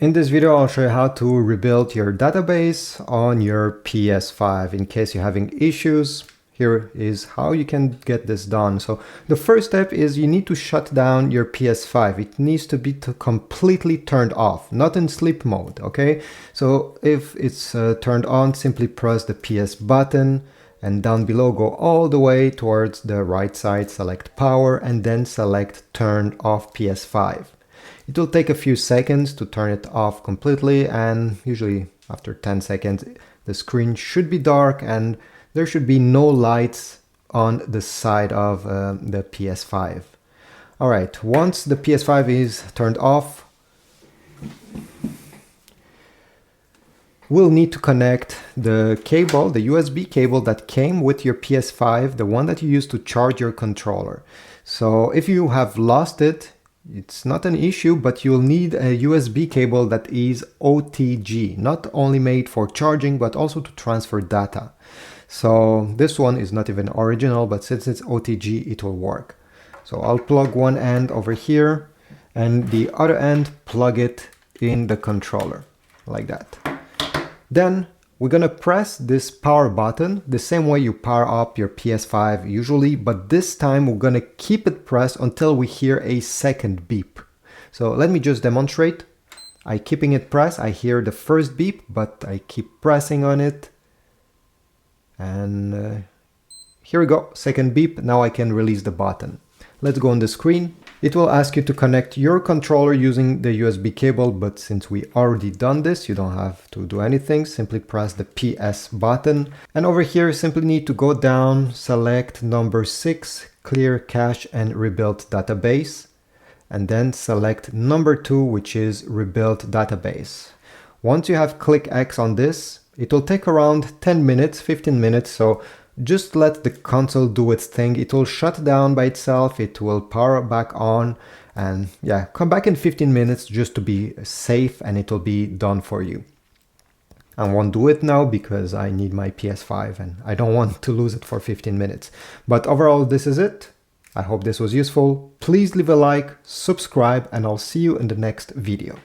In this video, I'll show you how to rebuild your database on your PS5 in case you're having issues. Here is how you can get this done. So the first step is you need to shut down your PS5. It needs to be completely turned off, not in sleep mode, okay? So if it's turned on, simply press the PS button and down below go all the way towards the right side, select power and then select turn off PS5. It will take a few seconds to turn it off completely, and usually after 10 seconds the screen should be dark and there should be no lights on the side of the PS5. Alright, once the PS5 is turned off, we'll need to connect the cable, the USB cable that came with your PS5, the one that you use to charge your controller. So if you have lost it, it's not an issue, but you'll need a USB cable that is OTG, not only made for charging, but also to transfer data. So this one is not even original, but since it's OTG, it will work. So I'll plug one end over here and the other end plug it in the controller, like that. Then we're gonna press this power button the same way you power up your PS5 usually, but this time we're gonna keep it pressed until we hear a second beep. So let me just demonstrate. I'm keeping it pressed. I hear the first beep, but I keep pressing on it. And here we go, second beep. Now I can release the button. Let's go on the screen. It will ask you to connect your controller using the USB cable, but since we already done this, you don't have to do anything. Simply press the PS button. And over here, you simply need to go down, select number 6, clear cache and rebuild database. And then select number 2, which is rebuild database. Once you have click X on this, it will take around 10 minutes, 15 minutes. So just let the console do its thing. It will shut down by itself. It will power back on and yeah, come back in 15 minutes just to be safe and it will be done for you. I won't do it now because I need my PS5 and I don't want to lose it for 15 minutes. But overall, this is it. I hope this was useful. Please leave a like, subscribe, and I'll see you in the next video.